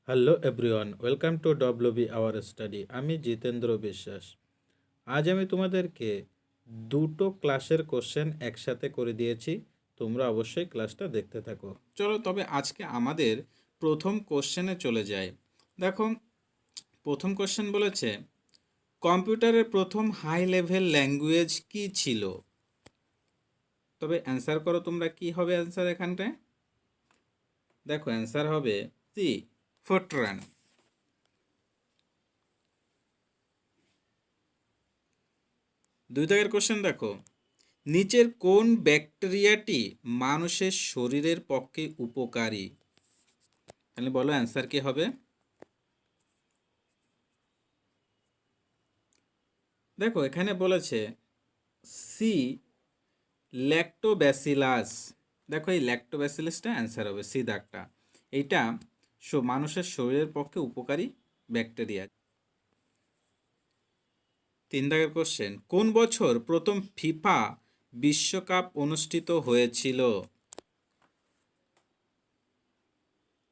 Hello everyone, welcome to WB our study. আমি জিতেন্দ্র বিশ্বাস। আজ আমি তোমাদেরকে দুটো ক্লাসের কোশ্চেন একসাথে করে দিয়েছি। তোমরা অবশ্যই ক্লাসটা দেখতে থাকো। চলো তবে আজকে আমাদের প্রথম কোশ্চেনে চলে যাই। দেখো, প্রথম কোশ্চেন বলেছে কম্পিউটারের প্রথম হাই লেভেল ল্যাঙ্গুয়েজ কি ছিল। তবে অ্যান্সার করো তোমরা, কি হবে অ্যান্সার এখানটায়? দেখো অ্যান্সার হবে সি, ফোর্ট্রান। দুই দাগের কোশ্চেন দেখো, নিচের কোন ব্যাকটেরিয়াটি মানুষের শরীরের পক্ষে উপকারী? তাহলে বলো অ্যান্সার কি হবে? দেখো এখানে বলেছে সি, ল্যাক্টোব্যাসিলাস। দেখো এই ল্যাক্টোব্যাসিলাসটা অ্যান্সার হবে, সি দাগটা। এইটা মানুষের শরীরের পক্ষে উপকারী ব্যাকটেরিয়া। তিন দাগের কোশ্চেন, কোন বছর প্রথম ফিফা বিশ্বকাপ অনুষ্ঠিত হয়েছিল?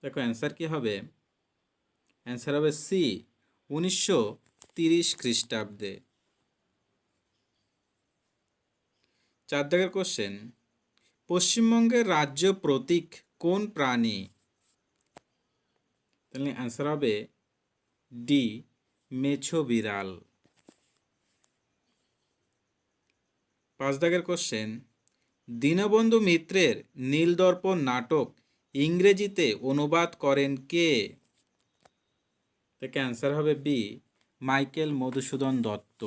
দেখো অ্যান্সার কি হবে? অ্যান্সার হবে সি, 1930 খ্রিস্টাব্দে। চার দাগের কোশ্চেন, পশ্চিমবঙ্গের রাজ্য প্রতীক কোন প্রাণী? তাহলে অ্যান্সার হবে ডি, মেছো বিড়াল। পাঁচ দাগের কোশ্চেন, দীনবন্ধু মিত্রের নীলদর্পণ নাটক ইংরেজিতে অনুবাদ করেন কে? থেকে অ্যান্সার হবে বি, মাইকেল মধুসূদন দত্ত।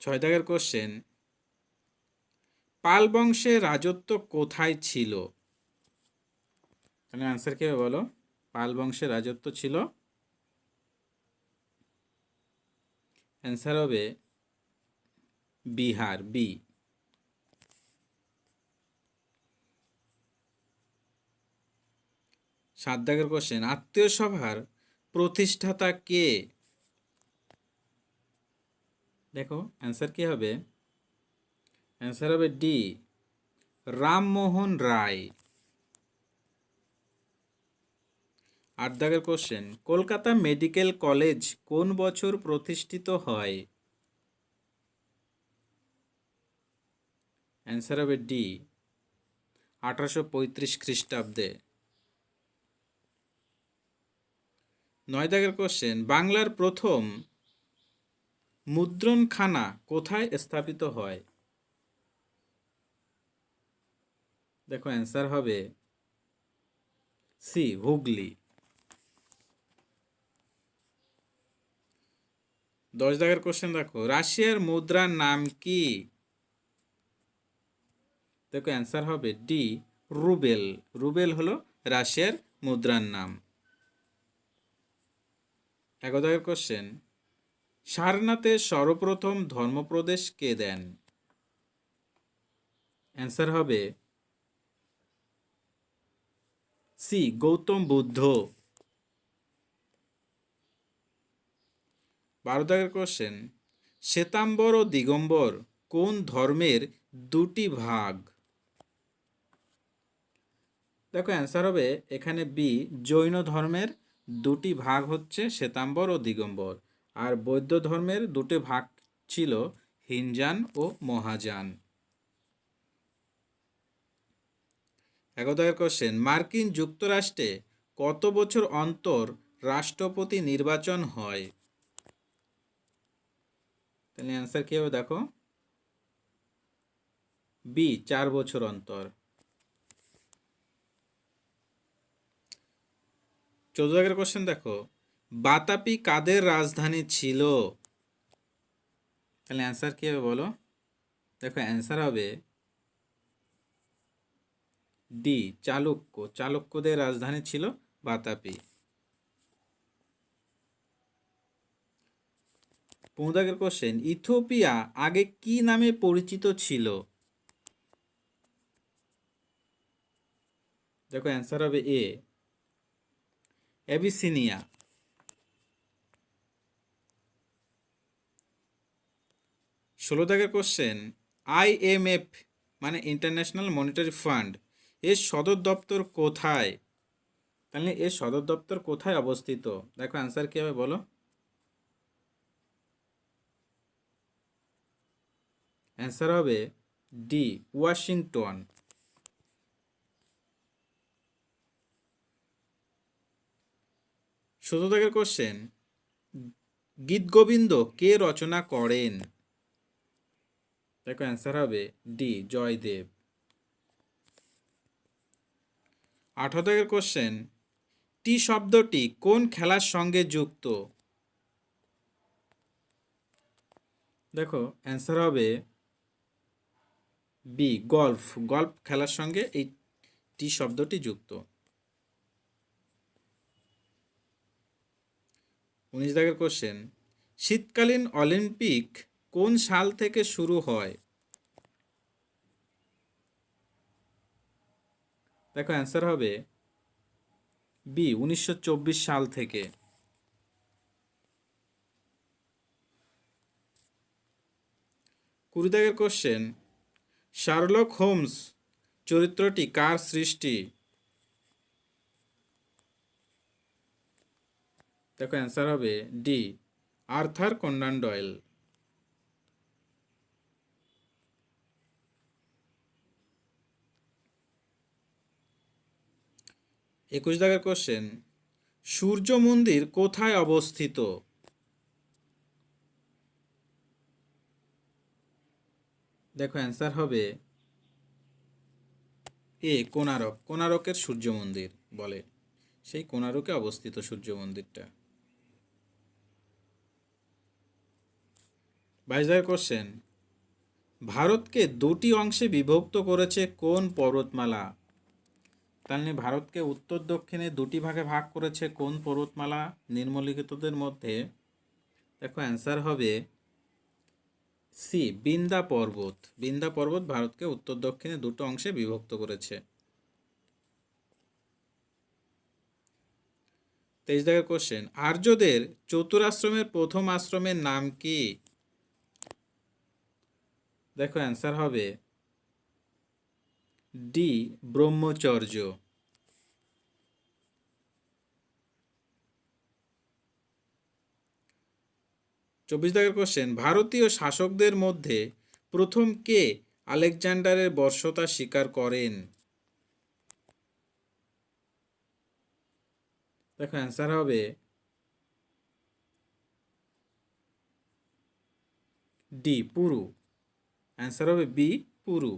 ছয় দাগের কোশ্চেন, পাল বংশের রাজত্ব কোথায় ছিল? তাহলে অ্যান্সার কি হবে বলো? পাল বংশের রাজত্ব ছিল, অ্যান্সার হবে বিহার, বি। সাত দাগের কোশ্চেন, আত্মীয় সভার প্রতিষ্ঠাতা কে? দেখো অ্যান্সার কি হবে? অ্যান্সার হবে ডি, রামমোহন রায়। আট দাগের কোশ্চেন, কলকাতা মেডিকেল কলেজ কোন বছর প্রতিষ্ঠিত হয়? অ্যান্সার হবে ডি, 1835 খ্রিস্টাব্দে। নয় দাগের কোশ্চেন, বাংলার প্রথম মুদ্রণখানা কোথায় স্থাপিত হয়? দেখো অ্যান্সার হবে সি, হুগলি। 10 দাগের কোশ্চেন দেখো, রাশিয়ার মুদ্রার নাম কি? দেখো অ্যান্সার হবে ডি, রুবেল। রুবেল হলো রাশিয়ার মুদ্রার নাম। 11 দাগের কোশ্চেন, সারনাথে সর্বপ্রথম ধর্মপ্রদেশ কে দেন? অ্যান্সার হবে সি, গৌতম বুদ্ধ। 12 দাগের কোশ্চেন, শ্বেতাম্বর ও দিগম্বর কোন ধর্মের দুটি ভাগ? দেখো অ্যান্সার হবে এখানে বি, জৈন ধর্মের দুটি ভাগ হচ্ছে শ্বেতাম্বর ও দিগম্বর। আর বৌদ্ধ ধর্মের দুটি ভাগ ছিল হিনজান ও মহাযান। 11 দাগের কোশ্চেন, মার্কিন যুক্তরাষ্ট্রে কত বছর অন্তর রাষ্ট্রপতি নির্বাচন হয়? তাহলে অ্যান্সার কি হবে দেখো, বি, 4 বছর অন্তর। 14 দাগের কোশ্চেন দেখো, বাতাপি কাদের রাজধানী ছিল? তাহলে অ্যান্সার কি হবে বলো? দেখো অ্যান্সার হবে ডি, চালুক্য। চালুক্যদের রাজধানী ছিল বাতাপি। 15 দাগের কোশ্চেন, ইথিওপিয়া আগে কি নামে পরিচিত ছিল? দেখো অ্যান্সার হবে এ, অ্যাবিসিনিয়া। 16 দাগের কোশ্চেন, IMF মানে ইন্টারন্যাশনাল মনিটারি ফান্ড এর সদর দপ্তর কোথায়? তাহলে এর সদর দপ্তর কোথায় অবস্থিত? দেখো অ্যান্সার কী হবে বলো। অ্যান্সার হবে ডি, ওয়াশিংটন। ১৭ দাগের কোশ্চেন, গীতগোবিন্দ কে রচনা করেন? দেখো অ্যান্সার হবে ডি, জয়দেব। ১৮ দাগের কোশ্চেন, টি শব্দটি কোন খেলার সঙ্গে যুক্ত? দেখো অ্যান্সার হবে বি, গল্ফ। গল্ফ খেলার সঙ্গে এই টি শব্দটি যুক্ত। ১৯ দাগের কোশ্চেন, শীতকালীন অলিম্পিক কোন সাল থেকে শুরু হয়? দেখো অ্যান্সার হবে বি, ১৯২৪ সাল থেকে। ২০ দাগের কোশ্চেন, শার্লক হোমস চরিত্রটি কার সৃষ্টি? দেখো অ্যান্সার হবে ডি, আর্থার কোনান ডয়েল। ২১ দাগের কোশ্চেন, সূর্য মন্দির কোথায় অবস্থিত? দেখো অ্যান্সার হবে এ, কোণারক। কোণারকের সূর্য মন্দির বলে, সেই কোণারকে অবস্থিত সূর্য মন্দিরটা। ২২ দাগের কোশ্চেন, ভারতকে দুটি অংশে বিভক্ত করেছে কোন পর্বতমালা? তাহলে ভারতকে উত্তর দক্ষিণে দুটি ভাগে ভাগ করেছে কোন পর্বতমালা নিম্নলিখিতদের মধ্যে? দেখো অ্যান্সার হবে সি, বিন্দা পর্বত। বিন্দা পর্বত ভারতকে উত্তর দক্ষিণে দুটো অংশে বিভক্ত করেছে। ২৩ দাগের কোশ্চেন, আর্যদের চতুরাশ্রমের প্রথম আশ্রমের নাম কি? দেখো অ্যান্সার হবে ডি, ব্রহ্মচর্য। ২৪ দাগের কোশ্চেন, ভারতীয় শাসকদের মধ্যে প্রথম কে আলেকজান্ডারের বর্ষতা স্বীকার করেন? দেখো অ্যান্সার হবে ডি, পুরু। অ্যান্সার হবে বি, পুরু।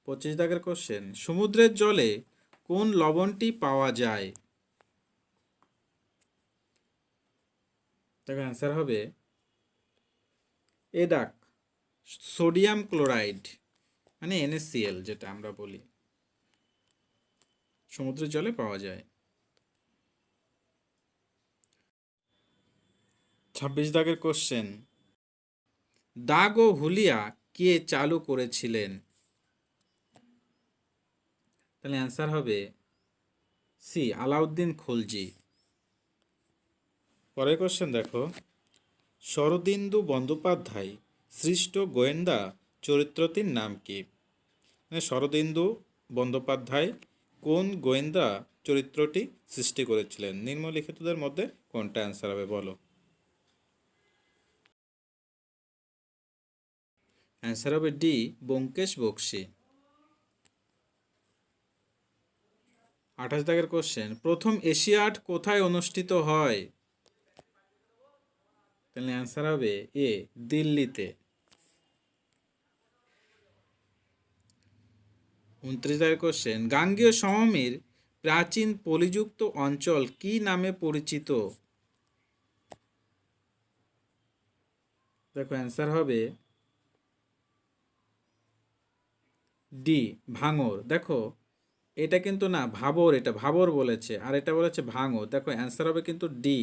২৫ দাগের কোশ্চেন, সমুদ্রের জলে কোন লবণটি পাওয়া যায়? দেখো অ্যান্সার হবে এডাক, সোডিয়াম ক্লোরাইড, মানে NaCl যেটা আমরা বলি, সমুদ্রের জলে পাওয়া যায়। ২৬ দাগের কোশ্চেন, দাগ ও হুলিয়া কে চালু করেছিলেন? তাহলে অ্যান্সার হবে সি, আলাউদ্দিন খলজি। পরের কোশ্চেন দেখো, শরদিন্দু বন্দ্যোপাধ্যায় সৃষ্ট গোয়েন্দা চরিত্রটির নাম কি? মানে শরদিন্দু বন্দ্যোপাধ্যায় কোন গোয়েন্দা চরিত্রটি সৃষ্টি করেছিলেন? নিম্নলিখিতদের মধ্যে কোনটা অ্যান্সার হবে বলো। অ্যান্সার হবে ডি, ব্যোমকেশ বক্সী। ২৮ দাগের কোশ্চেন, প্রথম এশিয়াড কোথায় অনুষ্ঠিত হয়? তাহলে অ্যান্সার হবে এ, দিল্লিতে। ২৯ দাগের কোশ্চেন, গাঙ্গেয় সমভূমির প্রাচীন পলিযুক্ত অঞ্চল কি নামে পরিচিত? দেখো অ্যান্সার হবে ডি, ভাঙর। দেখো এটা কিন্তু না, ভাবর, এটা ভাবর বলেছে, আর এটা বলেছে ভাঙর। দেখো অ্যান্সার হবে কিন্তু ডি।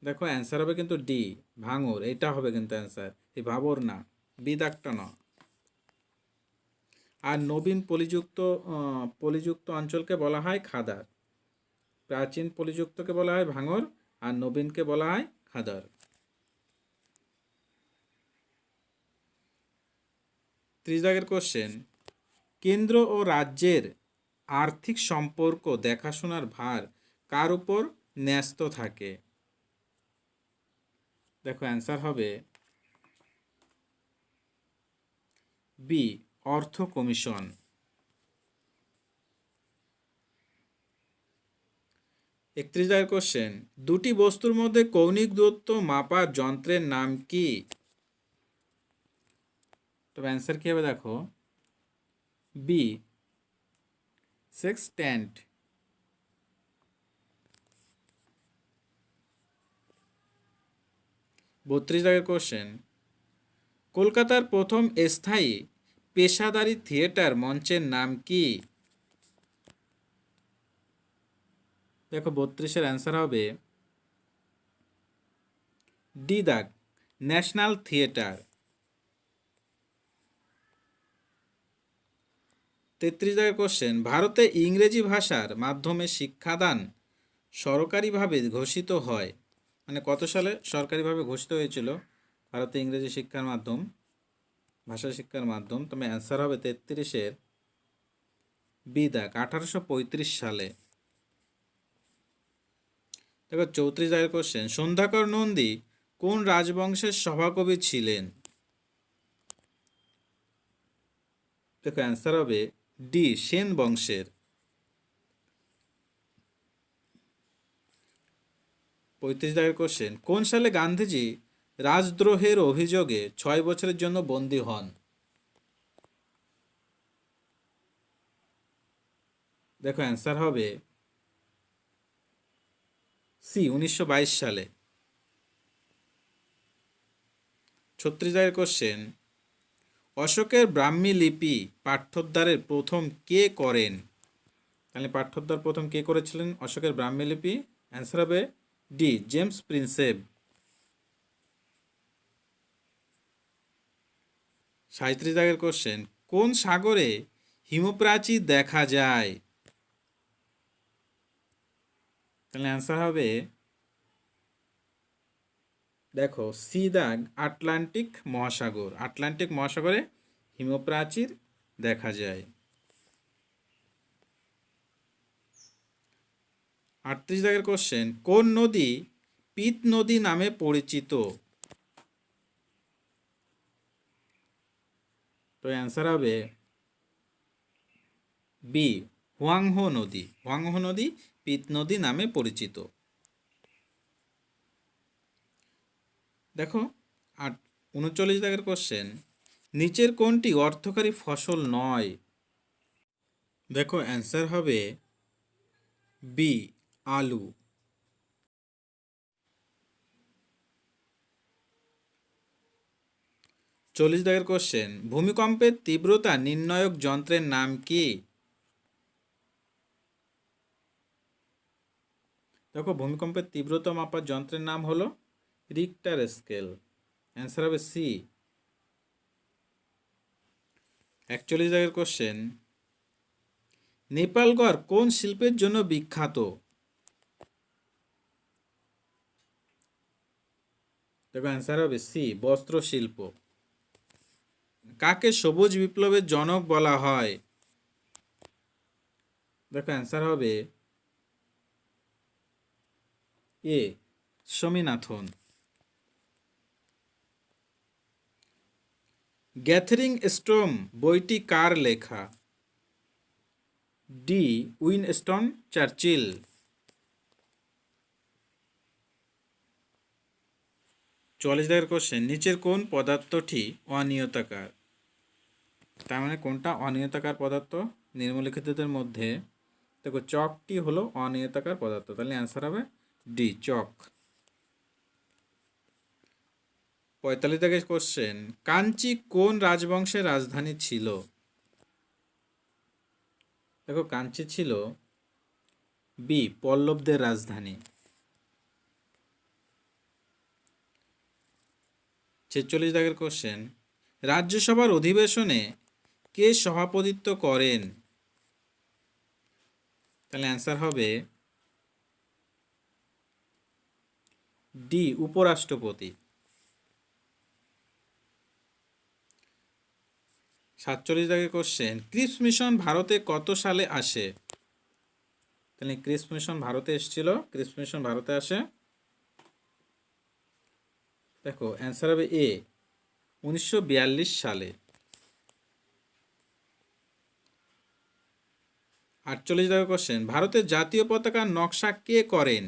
দেখো অ্যান্সার হবে কিন্তু ডি, ভাঙর। এটা হবে কিন্তু অ্যান্সার, এই ভাবর না, বিদাগটা না। আর নবীন পলিযুক্ত অঞ্চলকে বলা হয় খাদার। প্রাচীন পলিযুক্তকে বলা হয় ভাঙর, আর নবীনকে বলা হয় খাদার। 30 দাগের কোশ্চেন, কেন্দ্র ও রাজ্যের আর্থিক সম্পর্ক দেখাশোনার ভার কার উপর ন্যস্ত থাকে? দেখো অ্যান্সার হবে বি, অর্থ কমিশন। 31 দাগের কোশ্চেন, দুটি বস্তুর মধ্যে কৌণিক দূরত্ব মাপার যন্ত্রের নাম কি? তবে অ্যান্সার কি হবে দেখো, বি, সেক্সট্যান্ট। 32 দাগের কোশ্চেন, কলকাতার প্রথম স্থায়ী পেশাদারি থিয়েটার মঞ্চের নাম কি? দেখো 32-এর অ্যান্সার হবে ডি দাগ, ন্যাশনাল থিয়েটার। 33 দাগের কোশ্চেন, ভারতে ইংরেজি ভাষার মাধ্যমে শিক্ষাদান সরকারিভাবে ঘোষিত হয়, মানে কত সালে সরকারিভাবে ঘোষিত হয়েছিল ভারতে ইংরেজি শিক্ষার মাধ্যম, ভাষা শিক্ষার মাধ্যম? তবে অ্যান্সার হবে 33-এর বি দাগ, 1835 সালে। দেখো 34 দাগের কোশ্চেন, সন্ধ্যাকর নন্দী কোন রাজবংশের সভাকবি ছিলেন? দেখো অ্যান্সার হবে ডি, সেন বংশের। 35 দাগের কোশ্চেন, কোন সালে গান্ধীজি রাজদ্রোহের অভিযোগে 6 বছরের জন্য বন্দী হন? দেখো অ্যান্সার হবে সি, 1922 সালে। 36 দাগের কোশ্চেন, অশোকের ব্রাহ্মী লিপি পাঠ্যোদ্ধারের প্রথম কে করেন? তাহলে পাঠ্যোদ্ধার প্রথম কে করেছিলেন অশোকের ব্রাহ্মী লিপি? অ্যান্সার হবে ডি, জেমস প্রিন্সেপ। 37 দাগের কোশ্চেন, কোন সাগরে হিমপ্রাচীর দেখা যায়? তাহলে অ্যান্সার হবে দেখো সি দাগ, আটলান্টিক মহাসাগর। আটলান্টিক মহাসাগরে হিমপ্রাচীর দেখা যায়। 38 দাগের কোশ্চেন, কোন নদী পিত নদী নামে পরিচিত? তো অ্যান্সার হবে বি, হুয়াংহো নদী। হুয়াংহো নদী পিত নদী নামে পরিচিত। দেখো 39 দাগের কোশ্চেন, নিচের কোনটি অর্থকারী ফসল নয়? দেখো অ্যান্সার হবে বি, আলু। 40 দাগের কোশ্চেন, ভূমিকম্পের তীব্রতা নির্ণায়ক যন্ত্রের নাম কি? দেখো ভূমিকম্পের তীব্রতা মাপার যন্ত্রের নাম হলো রিক্টার স্কেল। অ্যান্সার হবে সি। 41 দাগের কোশ্চেন, নেপালগড় কোন শিল্পের জন্য বিখ্যাত? দেখো অ্যান্সার হবে সি, বস্ত্র শিল্প। কাকে সবুজ বিপ্লবের জনক বলা হয়? দেখো অ্যান্সার হবে এ, স্বামীনাথন। গ্যাথারিং স্টর্ম বইটি কার লেখা? D, Winston Churchill. 44 দাগের কোশ্চেন, নিচের কোন পদার্থটি অনিয়তাকার? তার মানে কোনটা অনিয়তাকার পদার্থ নিম্নলিখিতদের মধ্যে? দেখো চকটি হলো অনিয়তাকার পদার্থ, তাহলে অ্যান্সার হবে ডি, চক। 45 দাগের কোশ্চেন, কাঞ্চি কোন রাজবংশের রাজধানী ছিল? দেখো কাঞ্চি ছিল বি, পল্লবদের রাজধানী। 46 দাগের কোশ্চেন, রাজ্যসভার অধিবেশনে কে সভাপতিত্ব করেন? তাহলে অ্যান্সার হবে ডি, উপরাষ্ট্রপতি। 47 দাগের কোশ্চেন, ক্রিপস মিশন ভারতে কত সালে আসে? তাহলে ক্রিপস মিশন ভারতে এসেছিল, ক্রিপস মিশন ভারতে আসে, দেখো অ্যান্সার হবে এ 1942 সালে। 48 দাগের কোশ্চেন, ভারতের জাতীয় পতাকার নকশা কে করেন?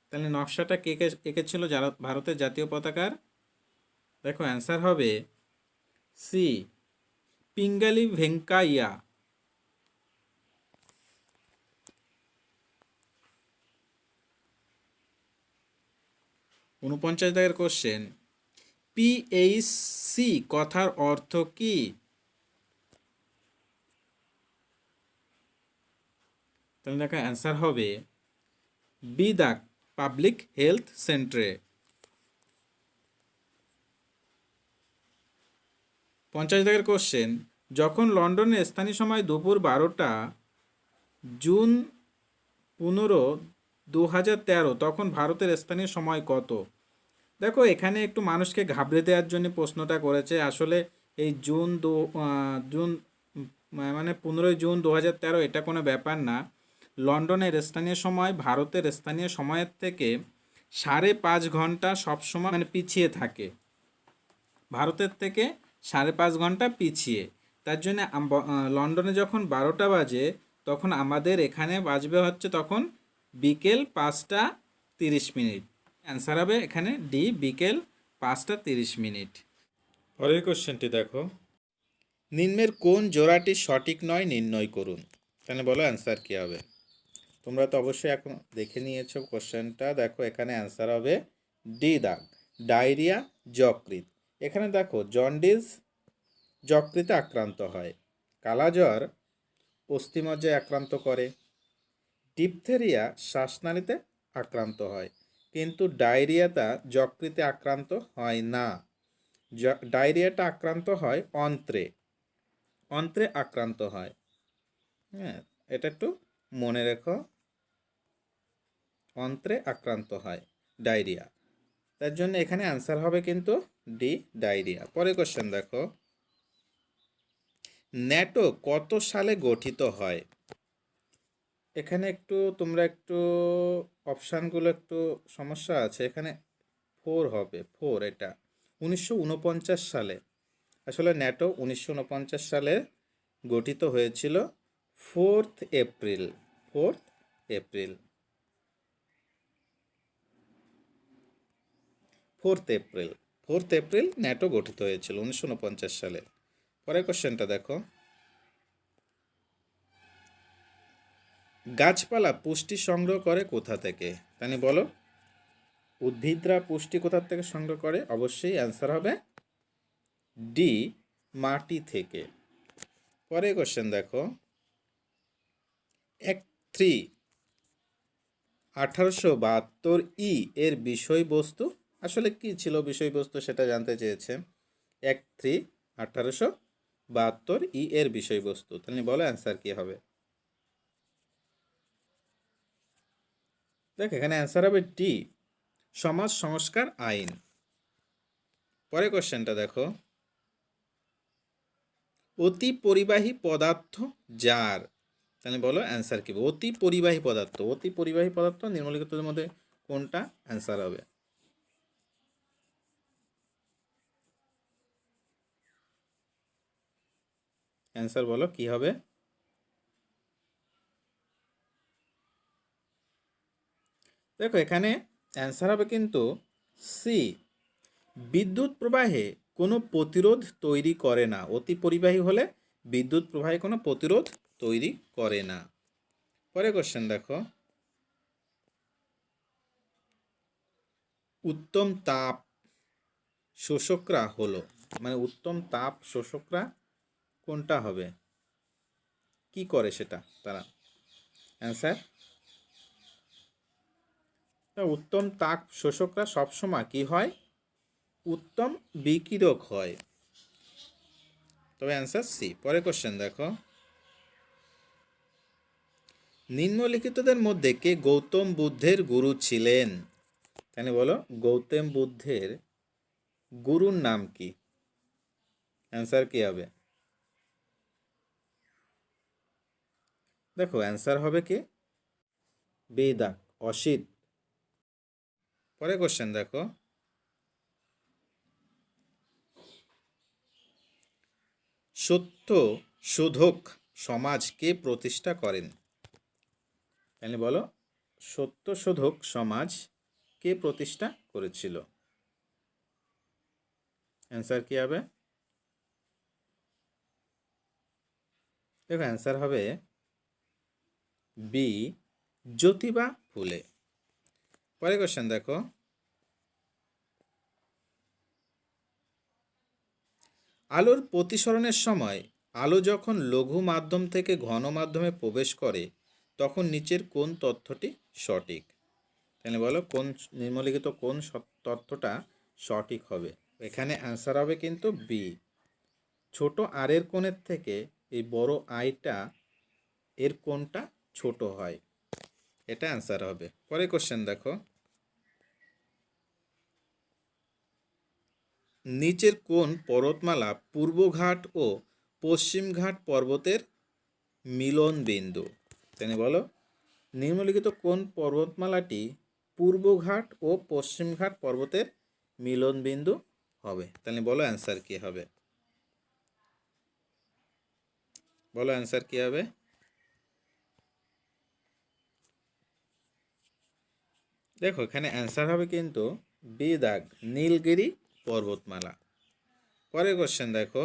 তাহলে নকশাটা কে কে এঁকেছিল যারা ভারতের জাতীয় পতাকার? দেখো অ্যান্সার হবে সি পিঙ্গালি ভেঙ্কাইয়া। 49 দাগের কোশ্চেন, পিএইচসি কথার অর্থ কি? তাহলে দেখো অ্যান্সার হবে বিদাক, পাবলিক হেলথ সেন্টারে। 50 দাগের কোশ্চেন, যখন লন্ডনের স্থানীয় সময় দুপুর 12টা জুন 15, 2013, তখন ভারতের স্থানীয় সময় কত? দেখো এখানে একটু মানুষকে ঘাবড়ে দেওয়ার জন্য প্রশ্নটা করেছে। আসলে এই জুন মানে 15 জুন 2013 এটা কোনো ব্যাপার না। লন্ডনের স্থানীয় সময় ভারতের স্থানীয় সময়ের থেকে 5.5 ঘন্টা সবসময় মানে পিছিয়ে থাকে, ভারতের থেকে 5.5 ঘন্টা পিছিয়ে। তার জন্য লন্ডনে যখন 12টা বাজে তখন আমাদের এখানে বাজবে হচ্ছে তখন বিকেল 5টা 30 মিনিট। অ্যান্সার হবে এখানে ডি, বিকেল 5টা 30 মিনিট। পরের কোশ্চেনটি দেখো, নিম্নের কোন জোড়াটি সঠিক নয় নির্ণয় করুন। তাহলে বলো অ্যান্সার কী হবে? তোমরা তো অবশ্যই এখন দেখে নিয়েছো কোশ্চেনটা। দেখো এখানে অ্যান্সার হবে ডি দাগ, ডায়রিয়া যকৃৎ। এখানে দেখো জন্ডিস যকৃতে আক্রান্ত হয়, কালাজ্বর অস্থিমজ্জায় আক্রান্ত করে, ডিপথেরিয়া শ্বাসনালীতে আক্রান্ত হয়, কিন্তু ডায়রিয়াটা যকৃতে আক্রান্ত হয় না। ডায়রিয়াটা আক্রান্ত হয় অন্ত্রে, অন্ত্রে আক্রান্ত হয়। হ্যাঁ, এটা একটু মনে রেখো, অন্ত্রে আক্রান্ত হয় ডায়রিয়া। তার জন্য এখানে অ্যান্সার হবে কিন্তু ডি, ডায়রিয়া। পরের কোশ্চেন দেখো, ন্যাটো কত সালে গঠিত হয়? এখানে একটু তোমরা একটু অপশানগুলো একটু সমস্যা আছে। এখানে 4 হবে, 4 এটা 1949 সালে। আসলে ন্যাটো 1949 সালে গঠিত হয়েছিল 4th April, 4th April, 4th April, 4th April NATO গঠিত হয়েছিল 1949 সালে। পরের কোশ্চেনটা দেখো, গাছপালা পুষ্টি সংগ্রহ করে কোথা থেকে? তাহলে বলো উদ্ভিদরা পুষ্টি কোথা থেকে সংগ্রহ করে? অবশ্যই অ্যান্সার হবে ডি, মাটি থেকে। পরের কোশ্চেন দেখো, অ্যাক্ট 3 1872 এর বিষয়বস্তু আসলে কি ছিল? বিষয়বস্তু সেটা জানতে চেয়েছে। অ্যাক্ট 3 1872 এর বিষয়বস্তু। তাহলে বলো অ্যান্সার কি হবে? দেখ এখানে অ্যান্সার হবে ডি, সমাজ সংস্কার আইন। পরের কোশ্চেনটা দেখো, অতি পরিবাহী পদার্থ যার? তাহলে বলো অ্যান্সার কি? অতি পরিবাহী পদার্থ, অতি পরিবাহী পদার্থ নিম্নলিখিতদের মধ্যে কোনটা? অ্যান্সার হবে অ্যান্সার বলো কি হবে? দেখো এখানে অ্যান্সার হবে কিন্তু সি, বিদ্যুৎ প্রবাহে কোনো প্রতিরোধ তৈরি করে না। অতি পরিবাহী হলে বিদ্যুৎ প্রবাহে কোনো প্রতিরোধ তৈরি করে না। পরের কোশ্চেন দেখো, উত্তম তাপ শোষকরা হলো, মানে উত্তম তাপ শোষকরা কোনটা হবে? কি করে সেটা তারা? অ্যান্সার, উত্তম তাপ শোষকরা সবসময় কি হয়? উত্তম বিকিরক হয়। তবে অ্যান্সার সি। পরের কোশ্চেন দেখো, নিম্নলিখিতদের মধ্যে কে গৌতম বুদ্ধের গুরু ছিলেন? তাহলে বলো গৌতম বুদ্ধের গুরুর নাম কি? অ্যান্সার কি হবে? দেখো অ্যান্সার হবে কি বি দাগ অসিত। পরে কোশ্চেন দেখো, সত্য শোধক সমাজ কে প্রতিষ্ঠা করেন? তাহলে বলো, সত্যশোধক সমাজ কে প্রতিষ্ঠা করেছিল? অ্যান্সার কি হবে? দেখো অ্যান্সার হবে বি জ্যোতিবা ফুলে। পরে কোশ্চেন দেখো, আলোর প্রতিসরণের সময় আলো যখন লঘু মাধ্যম থেকে ঘন মাধ্যমে প্রবেশ করে তখন নিচের কোন তথ্যটি সঠিক? তাহলে বলো কোন নিম্নলিখিত কোন তথ্যটা সঠিক হবে? এখানে অ্যান্সার হবে কিন্তু বি, ছোট আর এর কোণের থেকে এই বড় আইটা এর কোণটা ছোট হয়, এটা অ্যান্সার হবে। পরে কোশ্চেন দেখো, নিচের কোন পর্বতমালা পূর্বঘাট ও পশ্চিমঘাট পর্বতের মিলন বিন্দু? তাহলে বলো, নিম্নলিখিত কোন পর্বতমালাটি পূর্বঘাট ও পশ্চিমঘাট পর্বতের মিলন বিন্দু হবে? তাহলে বলো অ্যান্সার কি হবে? বলো অ্যান্সার কি হবে? দেখো এখানে অ্যান্সার হবে কিন্তু বি দাগ নীলগিরি পর্বতমালা। পরের কোশ্চেন দেখো,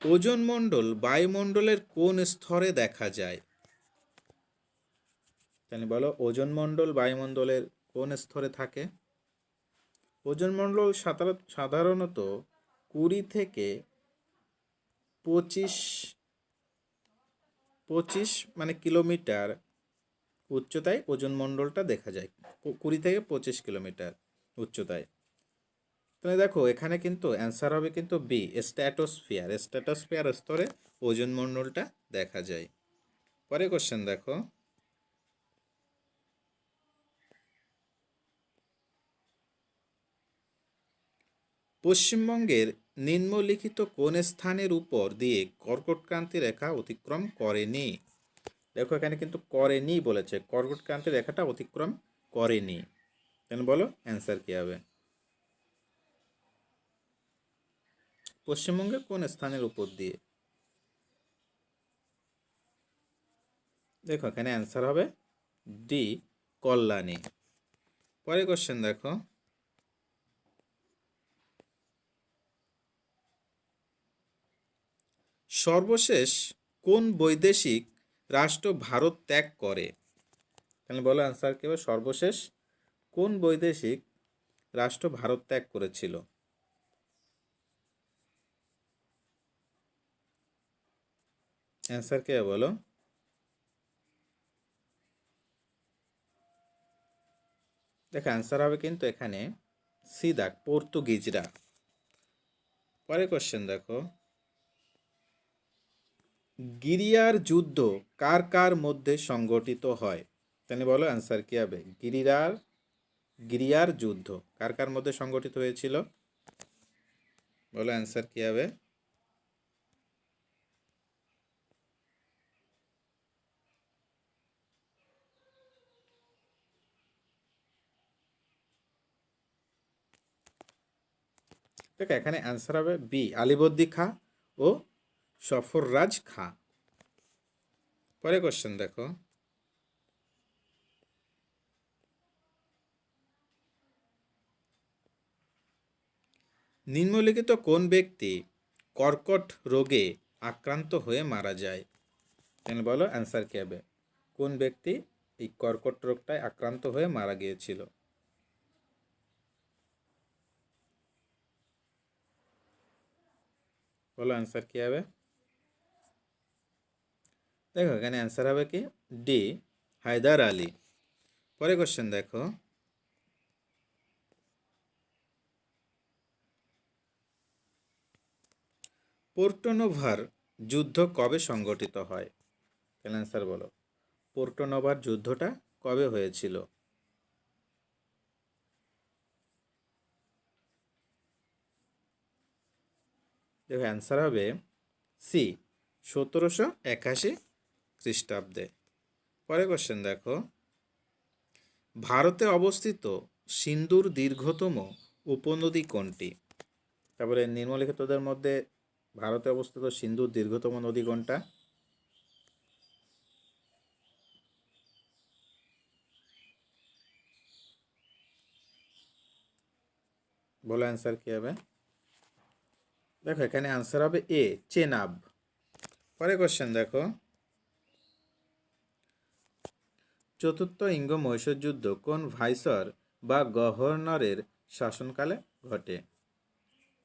ওজোন মণ্ডল বায়ুমণ্ডলের কোন স্তরে দেখা যায়? তাহলে বলো, ওজোন মণ্ডল বায়ুমণ্ডলের কোন স্তরে থাকে? ওজোন মণ্ডল সাধারণত 20 থেকে 25 মানে কিলোমিটার উচ্চতায় ওজোন মণ্ডলটা দেখা যায়, 20 থেকে 25 কিলোমিটার উচ্চতায়। তাহলে দেখো এখানে কিন্তু অ্যান্সার হবে কিন্তু বি স্ট্র্যাটোস্ফিয়ার। স্ট্র্যাটোস্ফিয়ার স্তরে ওজোন মণ্ডলটা দেখা যায়। পরে কোশ্চেন দেখো, পশ্চিমবঙ্গের নিম্নলিখিত কোন স্থানের উপর দিয়ে কর্কটক্রান্তি রেখা অতিক্রম করেনি? দেখো এখানে কিন্তু করেনি বলেছে, কর্কটক্রান্তি রেখাটা অতিক্রম করেনি। তাহলে বলো অ্যান্সার কি হবে? পশ্চিমবঙ্গের কোন স্থানের উপর দিয়ে? দেখো এখানে অ্যান্সার হবে ডি কল্যাণী। পরে কোশ্চেন দেখো, সর্বশেষ কোন বৈদেশিক রাষ্ট্র ভারত ত্যাগ করে? তাহলে বলো অ্যান্সার কি হবে? সর্বশেষ কোন বৈদেশিক রাষ্ট্র ভারত ত্যাগ করেছিল? অ্যান্সার কি হবে বলো? দেখো অ্যান্সার হবে কিন্তু এখানে সি দাগ পর্তুগিজরা। পরে কোশ্চেন দেখো, গিরিয়ার যুদ্ধ কার কার মধ্যে সংগঠিত হয়? তাহলে বলো অ্যান্সার কি হবে? গিরিয়ার যুদ্ধ কার কার মধ্যে সংগঠিত হয়েছিল? বলো অ্যান্সার কি হবে? দেখো এখানে অ্যান্সার হবে বি আলিবর্দী খাঁ ও সফররাজ খাঁ। পরে কোশ্চেন দেখো, নিম্নলিখিত কোন ব্যক্তি কর্কট রোগে আক্রান্ত হয়ে মারা যায়? তাহলে বলো অ্যান্সার কি হবে? কোন ব্যক্তি এই কর্কট রোগটায় আক্রান্ত হয়ে মারা গিয়েছিল? বলো অ্যান্সার কি হবে? দেখো এখানে অ্যান্সার হবে কি ডি হায়দার আলী। পরে কোশ্চেন দেখো, পোর্টোনোভার যুদ্ধ কবে সংগঠিত হয়? তাহলে অ্যান্সার বলো, পোর্টোনোভার যুদ্ধটা কবে হয়েছিল? দেখো অ্যান্সার হবে সি 1781 খ্রিস্টাব্দে। পরে কোশ্চেন দেখো, ভারতে অবস্থিত সিন্ধুর দীর্ঘতম উপনদী কোনটি? তারপরে নিম্নলিখিতদের মধ্যে ভারতে অবস্থিত সিন্ধুর দীর্ঘতম নদী কোনটা? বলো অ্যান্সার কি হবে? দেখো এখানে অ্যান্সার হবে এ, চেনাব। পরে কোশ্চেন দেখো, চতুর্থ ইঙ্গ মহীশূর যুদ্ধ কোন ভাইসর বা গভর্নরের শাসনকালে ঘটে?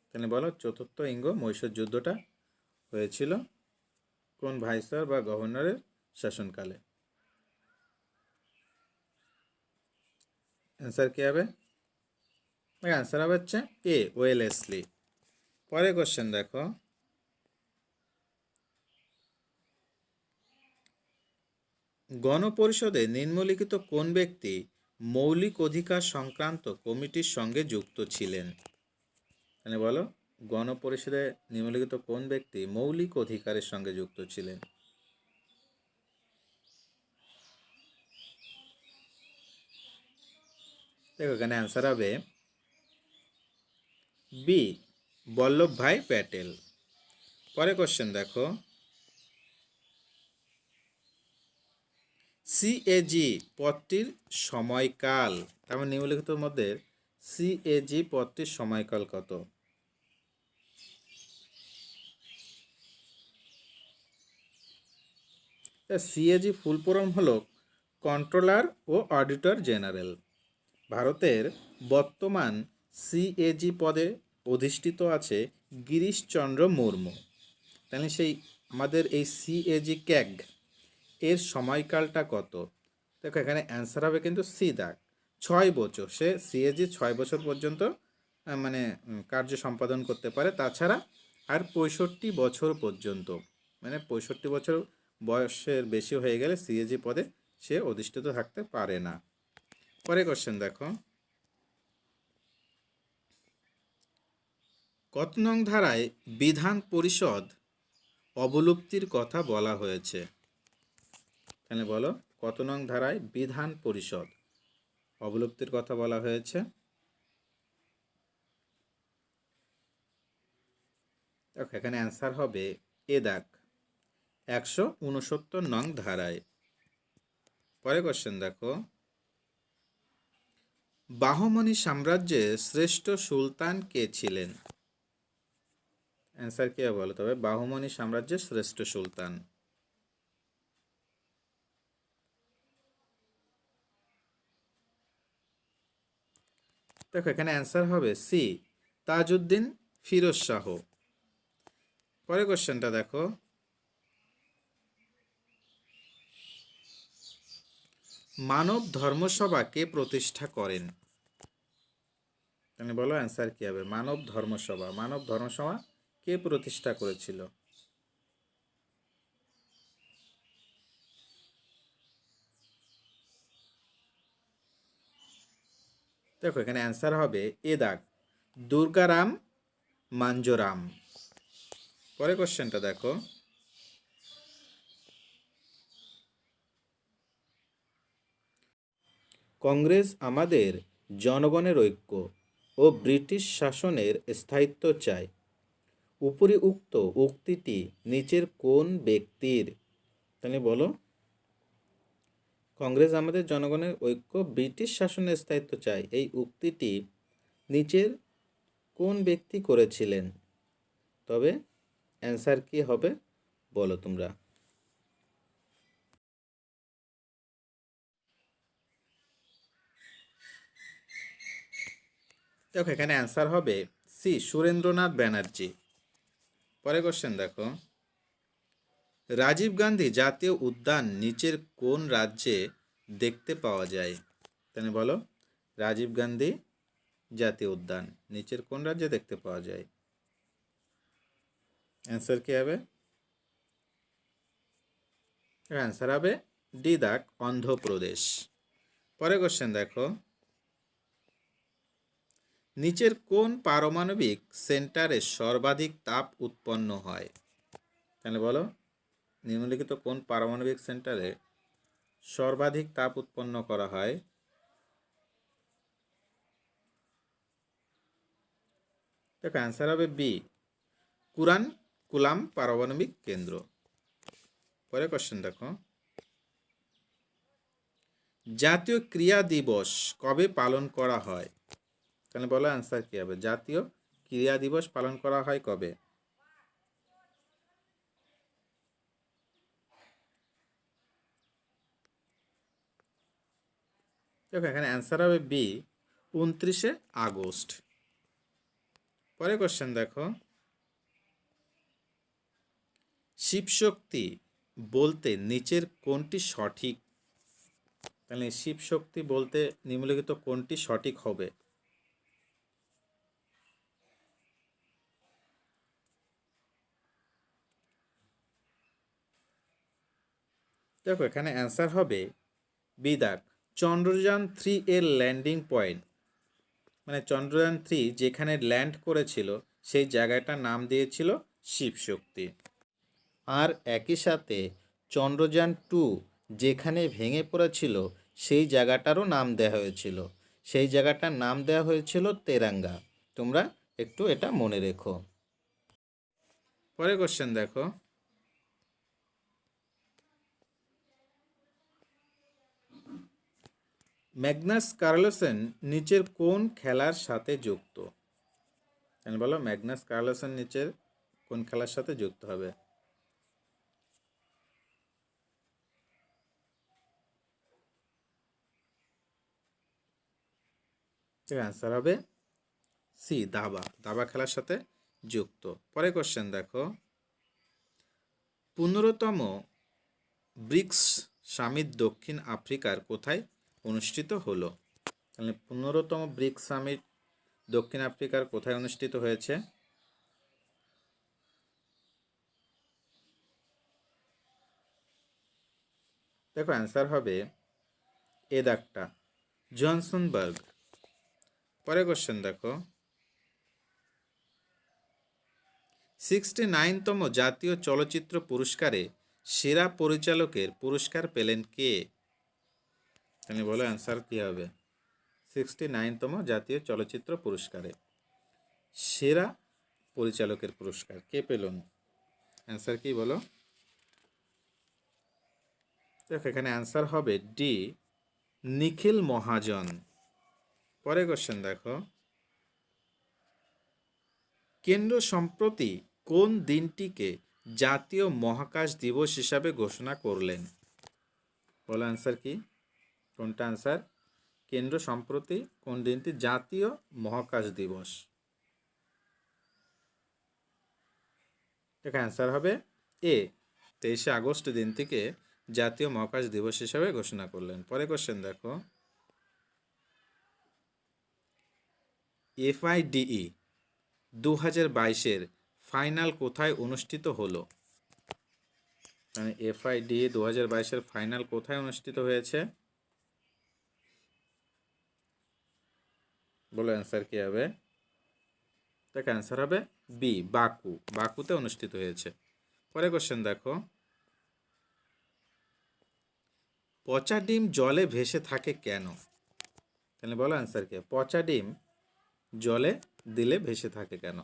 তাহলে বলো, চতুর্থ ইঙ্গ মহীশূর যুদ্ধটা হয়েছিল কোন ভাইসর বা গভর্নরের শাসনকালে? অ্যান্সার কি হবে? অ্যান্সার হবে হচ্ছে এ, ওয়েলেসলি। পরে কোশ্চেন দেখো, গণপরিষদে নিম্নলিখিত কোন ব্যক্তি মৌলিক অধিকার সংক্রান্ত কমিটির সঙ্গে যুক্ত ছিলেন? মানে বলো, গণপরিষদে নিম্নলিখিত কোন ব্যক্তি মৌলিক অধিকারের সঙ্গে যুক্ত ছিলেন? দেখো এখানে অ্যান্সার হবে বি, বল্লভভাই প্যাটেল। পরে কোশ্চেন দেখো, সিএজি পদটির সময়কাল, তারপর নিম্নলিখিতর মধ্যে সিএজি পদটির সময়কাল কত? সিএজি ফুল ফর্ম হলো কন্ট্রোলার ও অডিটর জেনারেল। ভারতের বর্তমান সিএজি পদে অধিষ্ঠিত আছে গিরিশচন্দ্র মুর্মু। তাহলে সেই আমাদের এই সিএজি ক্যাগ এর সময়কালটা কত? দেখো এখানে অ্যান্সার হবে কিন্তু সি দাগ, 6 বছর। সে সিএজি 6 বছর পর্যন্ত কার্য সম্পাদন করতে পারে। তাছাড়া আর 65 বছর পর্যন্ত, মানে 65 বছর বয়সের বেশি হয়ে গেলে সিএজি পদে সে অধিষ্ঠিত থাকতে পারে না। পরে কোশ্চেন দেখো, কত নং ধারায় বিধান পরিষদ অবলুপ্তির কথা বলা হয়েছে? তাহলে বলো, কত নং ধারায় বিধান পরিষদ অবলুপ্তির কথা বলা হয়েছে? দেখো এখানে অ্যান্সার হবে এ দাগ, 169 নং ধারায়। পরে কোশ্চেন দেখো, বাহমনি সাম্রাজ্যের শ্রেষ্ঠ সুলতান কে ছিলেন? অ্যান্সার কি বলো তবে, বাহমনি সাম্রাজ্যের শ্রেষ্ঠ সুলতান? দেখো এখানে অ্যান্সার হবে সি, তাজউদ্দিন ফিরোজ শাহ। পরে কোশ্চেনটা দেখো, মানব ধর্মসভা কে প্রতিষ্ঠা করেন? তাহলে বলো অ্যান্সার কি হবে? মানব ধর্মসভা, মানব ধর্মসভা কে প্রতিষ্ঠা করেছিল? দেখো এখানে অ্যান্সার হবে এ দাগ, দুর্গারাম মাঞ্জোরাম। পরে কোশ্চেনটা দেখো, কংগ্রেস আমাদের জনগণের ঐক্য ও ব্রিটিশ শাসনের স্থায়িত্ব চায়। উপরি উক্ত উক্তিটি নিচের কোন ব্যক্তির? তাহলে বলো, কংগ্রেস আমাদের জনগণের ঐক্য, ব্রিটিশ শাসনের স্থায়িত্ব চায়, এই উক্তিটি নিচের কোন ব্যক্তি করেছিলেন? তবে অ্যান্সার কি হবে বলো তোমরা? দেখো এখানে অ্যান্সার হবে সি, সুরেন্দ্রনাথ ব্যানার্জি। পরে কোশ্চেন দেখো, রাজীব গান্ধী জাতীয় উদ্যান নিচের কোন রাজ্যে দেখতে পাওয়া যায়? তাহলে বলো, রাজীব গান্ধী জাতীয় উদ্যান নিচের কোন রাজ্যে দেখতে পাওয়া যায়? অ্যান্সার কি হবে? অ্যান্সার হবে ডি দাগ, অন্ধ্রপ্রদেশ। পরে কোশ্চেন দেখো, নিচের কোন পারমাণবিক সেন্টারে সর্বাধিক তাপ উৎপন্ন হয়? তাহলে বলো নিম্নলিখিত কোন পারমাণবিক সেন্টারে সর্বাধিক তাপ উৎপন্ন করা হয়? দেখো অ্যান্সার হবে বি, কুলাম পারমাণবিক কেন্দ্র। পরে কোশ্চেন দেখো, জাতীয় ক্রীড়া দিবস কবে পালন করা হয়? তাহলে বলো অ্যান্সার কি হবে? জাতীয় ক্রীড়া দিবস পালন করা হয় কবে? দেখো এখানে অ্যান্সার হবে বি, 29শে আগস্ট। পরে কোশ্চেন দেখো, শিবশক্তি বলতে নিচের কোনটি সঠিক? তাহলে শিবশক্তি বলতে নিম্নলিখিত কোনটি সঠিক হবে? দেখো এখানে অ্যান্সার হবে বি দাগ, চন্দ্রযান 3 এর ল্যান্ডিং পয়েন্ট, মানে চন্দ্রযান 3 যেখানে ল্যান্ড করেছিল সেই জায়গাটার নাম দিয়েছিল শিবশক্তি। আর একই সাথে চন্দ্রযান 2 যেখানে ভেঙে পড়েছিল সেই জায়গাটারও নাম দেওয়া হয়েছিল, সেই জায়গাটার নাম দেওয়া হয়েছিল তেরাঙ্গা। তোমরা একটু এটা মনে রেখো। পরে কোশ্চেন দেখো, ম্যাগনাস কার্লসেন নিচের কোন খেলার সাথে যুক্ত? তাহলে বলো ম্যাগনাস কার্লসেন নিচের কোন খেলার সাথে যুক্ত হবে? এর অ্যান্সার হবে সি, দাবা খেলার সাথে যুক্ত। পরে কোশ্চেন দেখো, 15তম ব্রিক্স সামিট দক্ষিণ আফ্রিকার কোথায় অনুষ্ঠিত হলো? তাহলে 15তম ব্রিক্স সামিট দক্ষিণ আফ্রিকার কোথায় অনুষ্ঠিত হয়েছে? দেখো অ্যান্সার হবে এ দাগটা, জনসনবার্গ। পরে কোশ্চেন দেখো, 69তম জাতীয় চলচ্চিত্র পুরস্কারে সেরা পরিচালকের পুরস্কার পেলেন কে? তাহলে বলো অ্যান্সার কী হবে? 69তম জাতীয় চলচ্চিত্র পুরস্কারে সেরা পরিচালকের পুরস্কার কে পেলেন? অ্যান্সার কি বলো? দেখো এখানে অ্যান্সার হবে ডি, নিখিল মহাজন। পরে কোশ্চেন দেখো, কেন্দ্র সম্প্রতি কোন দিনটিকে জাতীয় মহাকাশ দিবস হিসাবে ঘোষণা করলেন? বলো অ্যান্সার কি? কোনটা অ্যান্সার? কেন্দ্র সম্প্রতি কোন দিনটি জাতীয় মহাকাশ দিবস? এটা অ্যান্সার হবে এ, 23শে আগস্ট দিনটিকে জাতীয় মহাকাশ দিবস হিসাবে ঘোষণা করলেন। পরে কোশ্চেন দেখো, FIDE 2022-এর ফাইনাল কোথায় অনুষ্ঠিত হলো? মানে FIDE 2022-এর ফাইনাল কোথায় অনুষ্ঠিত হয়েছে? বলো অ্যান্সার কি হবে? দেখ অ্যান্সার হবে বি, বাকুতে অনুষ্ঠিত হয়েছে। পরে কোশ্চেন দেখো, পচা ডিম জলে ভেসে থাকে কেন? তাহলে বলো অ্যান্সার কি? পচা ডিম জলে দিলে ভেসে থাকে কেন?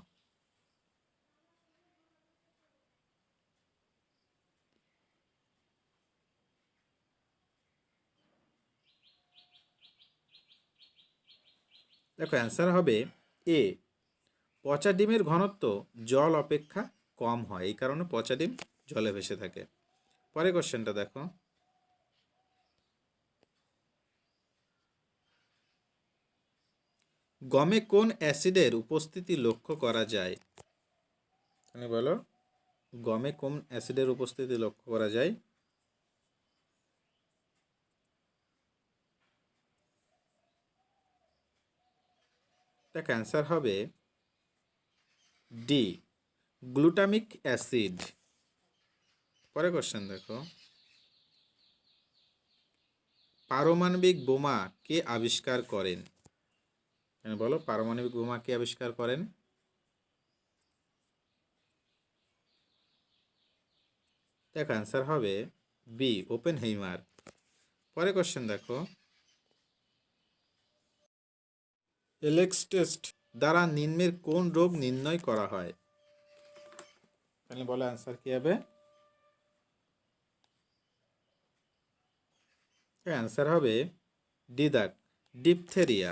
দেখো অ্যান্সার হবে এ, পচা ডিমের ঘনত্ব জল অপেক্ষা কম হয়, এই কারণে পচা ডিম জলে ভেসে থাকে। পরে কোশ্চেনটা দেখো, গমে কোন অ্যাসিডের উপস্থিতি লক্ষ্য করা যায়? তুমি বলো গমে কোন অ্যাসিডের উপস্থিতি লক্ষ্য করা যায়? দেখ অ্যান্সার হবে ডি, গ্লুটামিক অ্যাসিড। পরে কোশ্চেন দেখো, পারমাণবিক বোমা কে আবিষ্কার করেন? বলো পারমাণবিক বোমা কে আবিষ্কার করেন? দেখো অ্যান্সার হবে বি, ওপেন হেইমার। পরে কোশ্চেন দেখো, এলেক্স টেস্ট দ্বারা নিম্নের কোন রোগ নির্ণয় করা হয়? তাহলে বলো অ্যান্সার কি হবে? অ্যান্সার হবে ডি দাগ, ডিপথেরিয়া।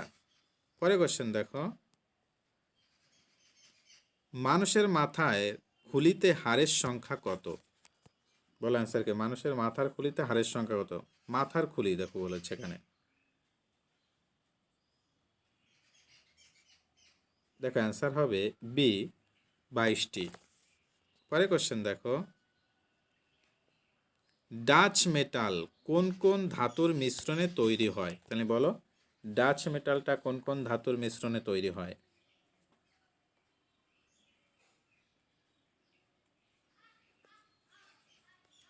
পরে কোশ্চেন দেখো, মানুষের মাথায় খুলিতে হাড়ের সংখ্যা কত? বলো অ্যান্সার কি? মানুষের মাথার খুলিতে হাড়ের সংখ্যা কত? মাথার খুলি দেখো বলেছে এখানে। দেখো অ্যান্সার হবে বি, 22টি। পরে কোশ্চেন দেখো, ডাচ মেটাল কোন কোন ধাতুর মিশ্রণে তৈরি হয়? তাহলে বলো ডাচ মেটালটা কোন কোন ধাতুর মিশ্রণে তৈরি হয়?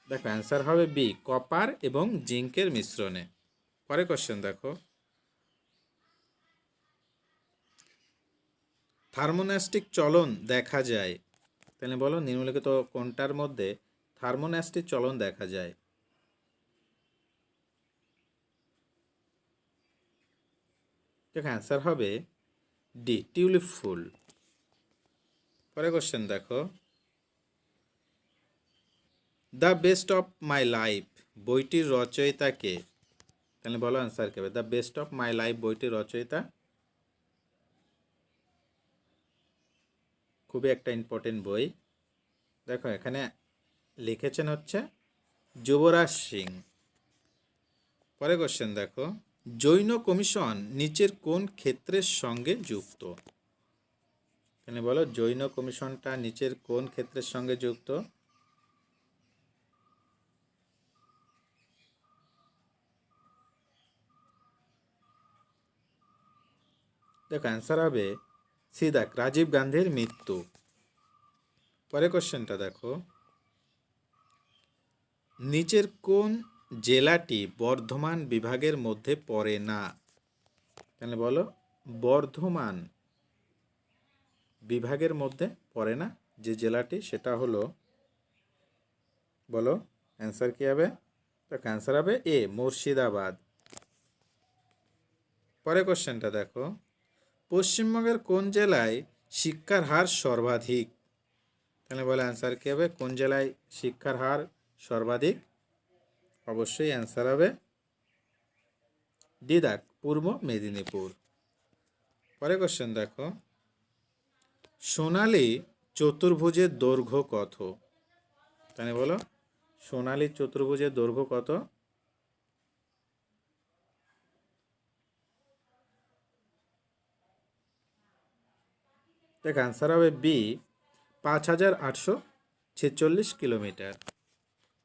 দেখো অ্যান্সার হবে বি, কপার এবং জিঙ্কের মিশ্রণে। পরে কোশ্চেন দেখো, থার্মোন্যাস্টিক চলন দেখা যায়? তাহলে বলো নিম্নলিখিত কোনটার মধ্যে থার্মোন্যাস্টিক চলন দেখা যায়? দেখো অ্যান্সার হবে ডি, টিউলিপ ফুল। পরে কোশ্চেন দেখো, the best of my life বইটির রচয়িতা কে? তাহলে বলো অ্যান্সার কে হবে? The best of my life বইটির রচয়িতা খুবই একটা ইম্পর্টেন্ট বই। দেখো এখানে লিখেছেন হচ্ছে যুবরাজ সিং। পরে কোশ্চেন দেখো, জৈন কমিশন নিচের কোন ক্ষেত্রের সঙ্গে যুক্ত? তাহলে বলো জৈন কমিশনটা নিচের কোন ক্ষেত্রের সঙ্গে যুক্ত? দেখো অ্যান্সার হবে সিদাক, রাজীব গান্ধীর মৃত্যু। পরে কোশ্চেনটা দেখো, নিচের কোন জেলাটি বর্ধমান বিভাগের মধ্যে পড়ে না? তাহলে বলো বর্ধমান বিভাগের মধ্যে পড়ে না যে জেলাটি, সেটা হলো, বলো অ্যান্সার কি হবে? তো অ্যান্সার হবে এ, মুর্শিদাবাদ। পরে কোশ্চেনটা দেখো, পশ্চিমবঙ্গের কোন জেলায় শিক্ষার হার সর্বাধিক? তাহলে বলে অ্যান্সার কী হবে? কোন জেলায় শিক্ষার হার সর্বাধিক? অবশ্যই অ্যান্সার হবে ডি দাগ, পূর্ব মেদিনীপুর। পরে কোশ্চেন দেখো, সোনালী চতুর্ভুজের দৈর্ঘ্য কত? তাহলে বলো সোনালী চতুর্ভুজের দৈর্ঘ্য কত? দেখ অ্যান্সার হবে বি, 5846 কিলোমিটার।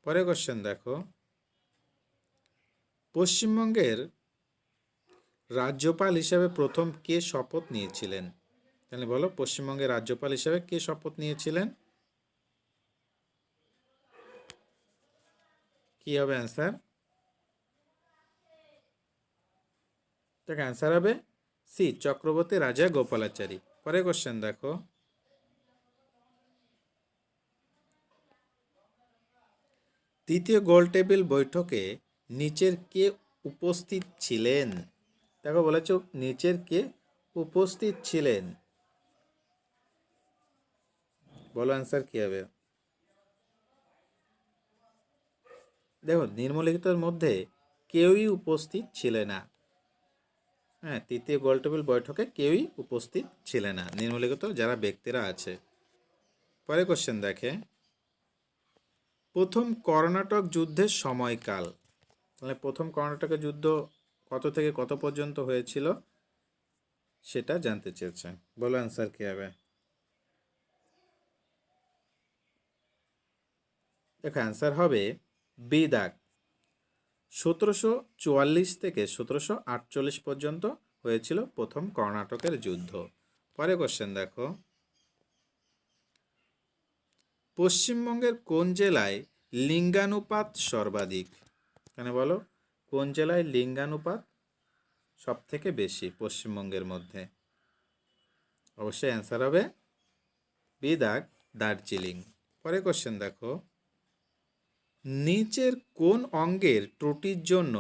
পরে কোশ্চেন দেখো, পশ্চিমবঙ্গের রাজ্যপাল হিসেবে প্রথম কে শপথ নিয়েছিলেন? তাহলে বলো পশ্চিমবঙ্গের রাজ্যপাল হিসেবে কে শপথ নিয়েছিলেন? কি হবে অ্যান্সার? দেখ অ্যান্সার হবে সি, চক্রবর্তী রাজা গোপালাচারী। পরে কোশ্চেন দেখো, তৃতীয় গোল টেবিল বৈঠকে নিচের কে উপস্থিত ছিলেন? দেখো বলেছ নিচের কে উপস্থিত ছিলেন, বলো অ্যান্সার কি হবে? দেখো নিম্নলিখিতের মধ্যে কেউই উপস্থিত ছিলে না। হ্যাঁ, তৃতীয় গোলটেবিল বৈঠকে কেউই উপস্থিত ছিলে না নিম্নলিখিত যারা ব্যক্তিরা আছে। পরে কোশ্চেন দেখে, প্রথম কর্ণাটক যুদ্ধের সময়কাল? তাহলে প্রথম কর্ণাটকের যুদ্ধ কত থেকে কত পর্যন্ত হয়েছিল সেটা জানতে চেয়েছে, বলো অ্যান্সার কি হবে? দেখো অ্যান্সার হবে বি দাগ, 1744 থেকে 1748 পর্যন্ত হয়েছিল প্রথম কর্ণাটকের যুদ্ধ। পরে কোশ্চেন দেখো, পশ্চিমবঙ্গের কোন জেলায় লিঙ্গানুপাত সর্বাধিক? এখানে বলো কোন জেলায় লিঙ্গানুপাত সব থেকে বেশি পশ্চিমবঙ্গের মধ্যে? অবশ্যই অ্যান্সার হবে বি দাগ, দার্জিলিং। পরে কোশ্চেন দেখো, নিচের কোন অঙ্গের ত্রুটির জন্য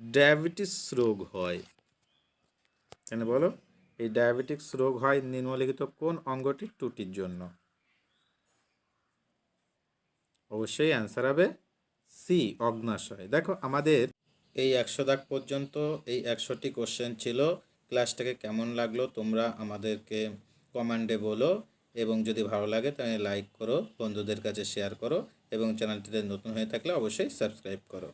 ডায়াবেটিস রোগ হয়? কেন বলো, এই ডায়াবেটিস রোগ হয় নিম্নলিখিত কোন অঙ্গটির ত্রুটির জন্য? অবশ্যই অ্যান্সার হবে সি, অগ্নাশয়। দেখো আমাদের এই 100 দাগ পর্যন্ত এই 100টি কোশ্চেন ছিল। ক্লাসটাকে কেমন লাগলো তোমরা আমাদেরকে কমেন্টে বলো, এবং যদি ভালো লাগে তাহলে লাইক করো, বন্ধুদের কাছে শেয়ার করো, এবং চ্যানেলটিতে নতুন হয়ে থাকলে অবশ্যই সাবস্ক্রাইব করো।